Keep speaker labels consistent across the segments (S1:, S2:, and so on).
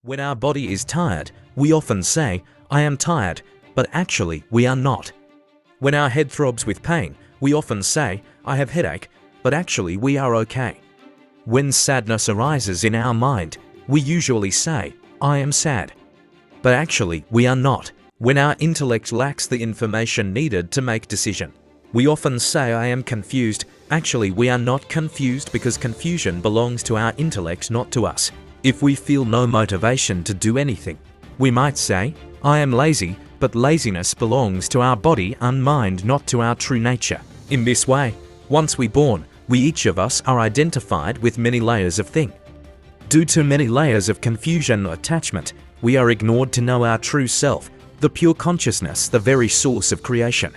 S1: When our body is tired, we often say, "I am tired," but actually we are not. When our head throbs with pain, we often say, "I have headache," but actually we are okay. When sadness arises in our mind, we usually say, "I am sad," but actually we are not. When our intellect lacks the information needed to make decision, we often say, "I am confused." Actually we are not confused because confusion belongs to our intellect, not to us. If we feel no motivation to do anything, we might say, "I am lazy," but laziness belongs to our body and mind, not to our true nature. In this way, once we born, we each of us are identified with many layers of thing. Due to many layers of confusion or attachment, we are ignored to know our true self, the pure consciousness, the very source of creation.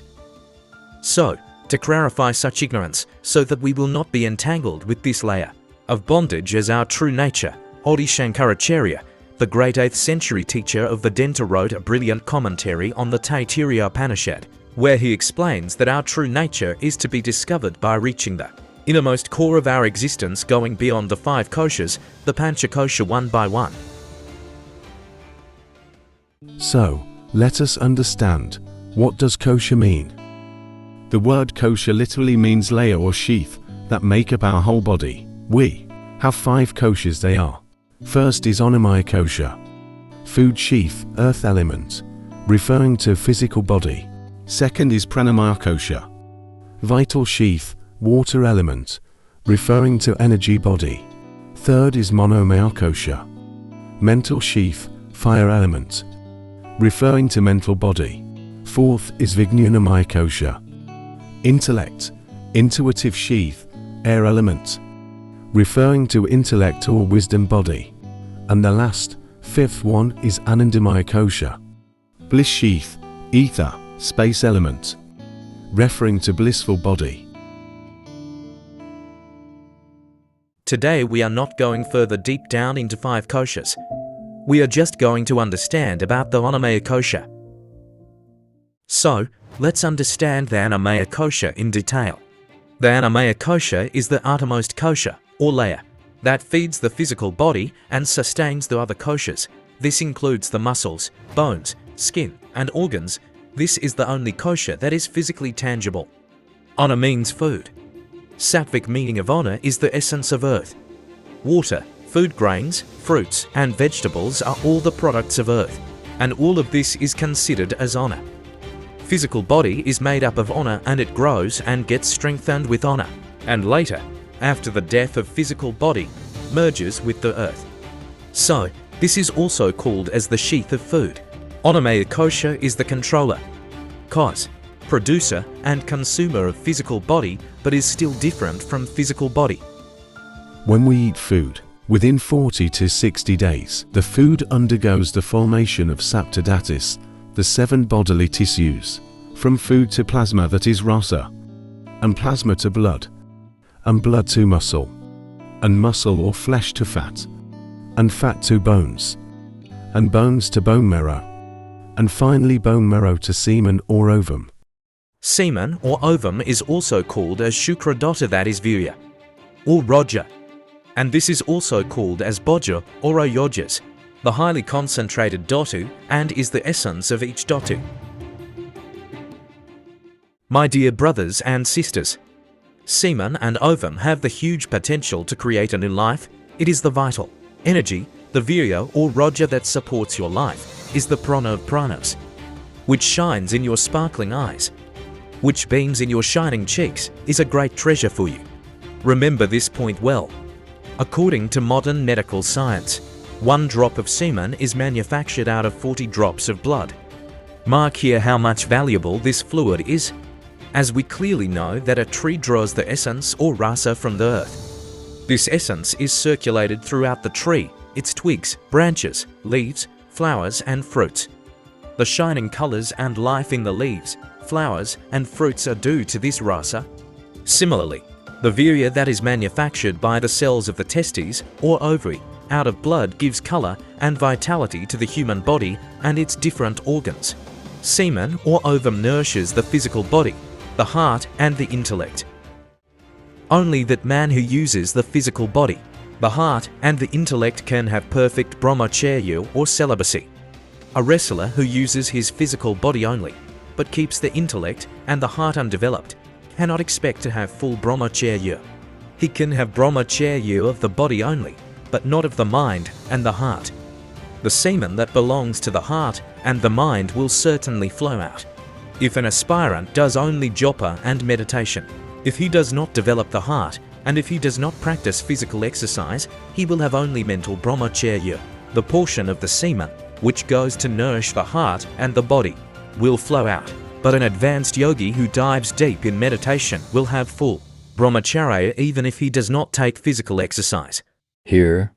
S1: So, to clarify such ignorance, so that we will not be entangled with this layer of bondage as our true nature, Adi Shankaracharya, the great 8th century teacher of Vedanta, wrote a brilliant commentary on the taittiriya Upanishad, where he explains that our true nature is to be discovered by reaching the innermost core of our existence, going beyond the 5 koshas, the Panchakosha, one by one.
S2: So, let us understand, what does kosha mean? The word kosha literally means layer or sheath that make up our whole body. We have 5 koshas. They are: first is Annamayakosha, food sheath, earth element, referring to physical body. Second is Pranamaya, vital sheath, water element, referring to energy body. Third is Manomaya, mental sheath, fire element, referring to mental body. Fourth is vigyanmaya, intellect, intuitive sheath, air element, referring to intellect or wisdom body. And the last, 5th one is Annamayakosha, bliss sheath, ether, space element, referring to blissful body.
S1: Today we are not going further deep down into 5 koshas. We are just going to understand about the Annamayakosha. So, let's understand the Annamayakosha in detail. The Annamayakosha is the outermost kosha, or layer, that feeds the physical body and sustains the other koshas. This includes the muscles, bones, skin, and organs. This is the only kosha that is physically tangible. Anna means food. Sattvic meaning of Anna is the essence of earth. Water, food grains, fruits, and vegetables are all the products of earth, and all of this is considered as Anna. Physical body is made up of Anna, and it grows and gets strengthened with Anna, and later, after the death of physical body, merges with the earth. So, this is also called as the sheath of food. Annamayakosha is the controller, cause, producer and consumer of physical body, but is still different from physical body.
S2: When we eat food, within 40 to 60 days, the food undergoes the formation of saptadatis, the 7 bodily tissues, from food to plasma, that is rasa, and plasma to blood, and blood to muscle, and muscle or flesh to fat, and fat to bones, and bones to bone marrow, and finally bone marrow to semen or ovum.
S1: Semen or ovum is also called as shukra, that is virya, or roja, and this is also called as boja or oyojas, the highly concentrated dhatu, and is the essence of each dhatu. My dear brothers and sisters, semen and ovum have the huge potential to create a new life. It is the vital energy, the virya or roja that supports your life, is the prana of pranas, which shines in your sparkling eyes, which beams in your shining cheeks, is a great treasure for you. Remember this point well. According to modern medical science, 1 drop of semen is manufactured out of 40 drops of blood. Mark here how much valuable this fluid is, as we clearly know that a tree draws the essence or rasa from the earth. This essence is circulated throughout the tree, its twigs, branches, leaves, flowers and fruits. The shining colors and life in the leaves, flowers and fruits are due to this rasa. Similarly, the virya that is manufactured by the cells of the testes or ovary out of blood gives color and vitality to the human body and its different organs. Semen or ovum nourishes the physical body, the heart and the intellect. Only that man who uses the physical body The heart and the intellect can have perfect brahmacharya or celibacy. A wrestler who uses his physical body only, but keeps the intellect and the heart undeveloped, cannot expect to have full brahmacharya. He can have brahmacharya of the body only, but not of the mind and the heart. The semen that belongs to the heart and the mind will certainly flow out. If an aspirant does only japa and meditation, if he does not develop the heart, and if he does not practice physical exercise, he will have only mental brahmacharya. The portion of the semen, which goes to nourish the heart and the body, will flow out. But an advanced yogi who dives deep in meditation will have full brahmacharya even if he does not take physical exercise.
S3: Here,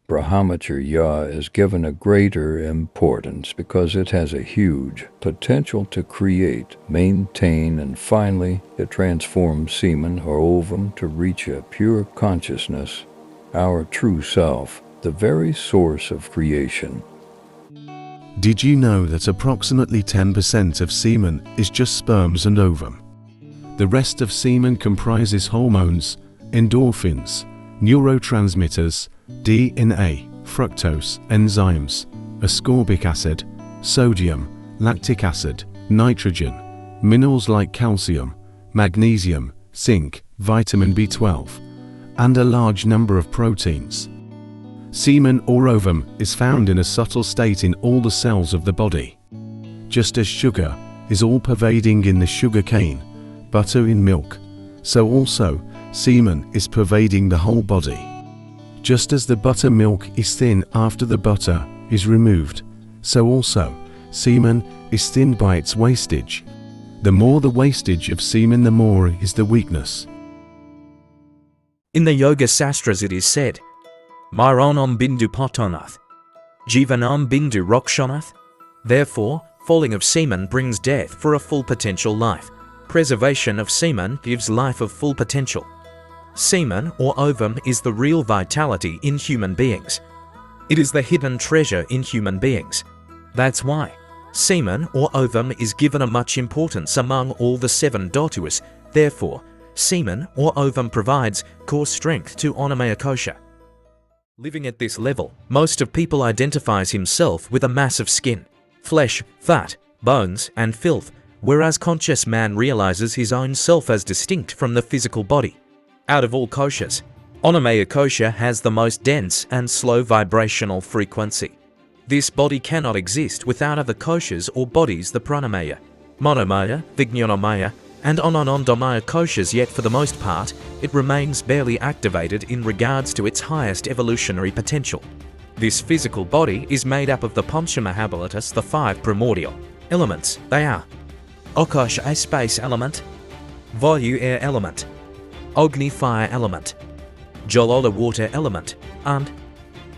S3: brahamcharya is given a greater importance because it has a huge potential to create, maintain, and finally it transforms semen or ovum to reach a pure consciousness, our true self, the very source of creation.
S2: Did you know that approximately 10% of semen is just sperms and ovum? The rest of semen comprises hormones, endorphins, neurotransmitters, DNA, fructose, enzymes, ascorbic acid, sodium, lactic acid, nitrogen, minerals like calcium, magnesium, zinc, vitamin B12, and a large number of proteins. Semen or ovum is found in a subtle state in all the cells of the body. Just as sugar is all-pervading in the sugar cane, butter in milk, so also semen is pervading the whole body. Just as the buttermilk is thin after the butter is removed, so also semen is thin by its wastage. The more the wastage of semen, the more is the weakness.
S1: In the Yoga Sastras it is said, Maranam bindu patanath, jivanam bindu rokshonath. Therefore, falling of semen brings death for a full potential life. Preservation of semen gives life of full potential. Semen or ovum is the real vitality in human beings. It is the hidden treasure in human beings. That's why semen or ovum is given a much importance among all the 7 dhatus. Therefore, semen or ovum provides core strength to Annamayakosha. Living at this level, most of people identifies himself with a mass of skin, flesh, fat, bones, and filth, whereas conscious man realizes his own self as distinct from the physical body. Out of all koshas, Annamayakosha has the most dense and slow vibrational frequency. This body cannot exist without other koshas or bodies, the pranamaya, manomaya, vigyanmaya, and anandamaya koshas, yet for the most part, it remains barely activated in regards to its highest evolutionary potential. This physical body is made up of the Panchamahabhalatas, the 5 primordial elements. They are Akash, a space element, Vayu, air element, Agni, fire element, Jalola, water element, and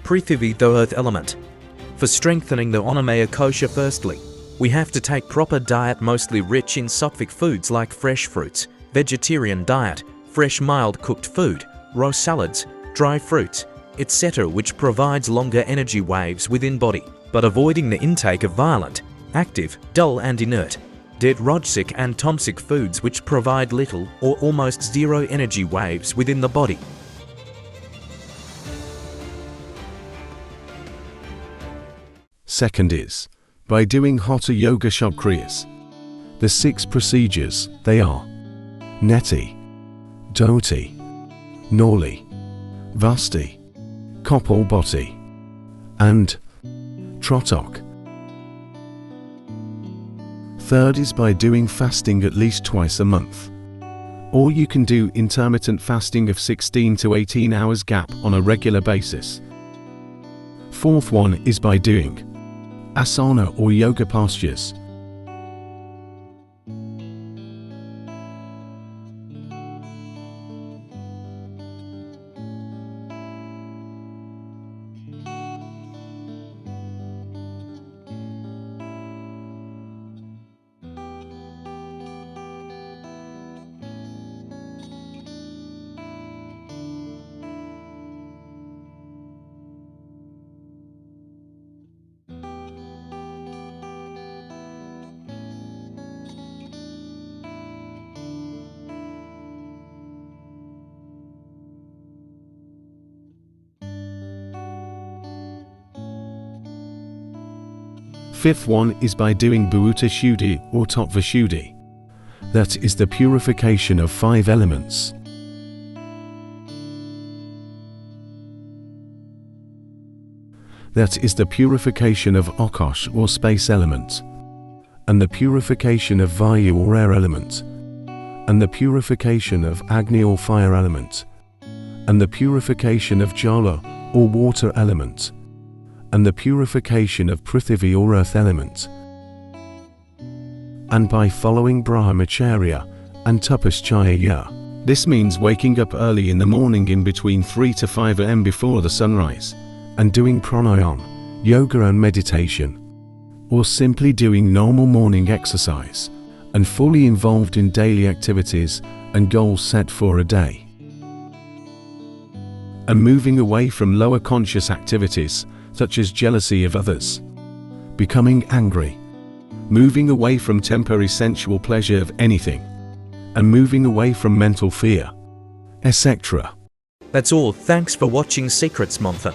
S1: Prithivi, the earth element. For strengthening the Annamayakosha, firstly, we have to take proper diet, mostly rich in sattvic foods like fresh fruits, vegetarian diet, fresh mild cooked food, raw salads, dry fruits, etc., which provides longer energy waves within body, but avoiding the intake of violent, active, dull and inert, dead rajasic and tamasic foods which provide little or almost zero energy waves within the body.
S2: Second is by doing hota yoga chakriyas. The 6 procedures, they are neti, dhoti, noli, vasti, kopalbhati, and trotok. Third is by doing fasting at least twice a month. Or you can do intermittent fasting of 16 to 18 hours gap on a regular basis. Fourth one is by doing asana or yoga postures. fifth one is by doing bhuta shuddhi or tattva shuddhi. That is the purification of 5 elements. That is the purification of akash or space element, and the purification of vayu or air element, and the purification of agni or fire element, and the purification of jala or water element, and the purification of prithvi or earth element. And by following brahmacharya and tapaschaya. This means waking up early in the morning in between 3 to 5 am before the sunrise, and doing pranayama, yoga and meditation, or simply doing normal morning exercise, and fully involved in daily activities and goals set for a day. And moving away from lower conscious activities, such as jealousy of others, becoming angry, moving away from temporary sensual pleasure of anything, and moving away from mental fear, etc.
S1: That's all. Thanks for watching Secretsmanthan.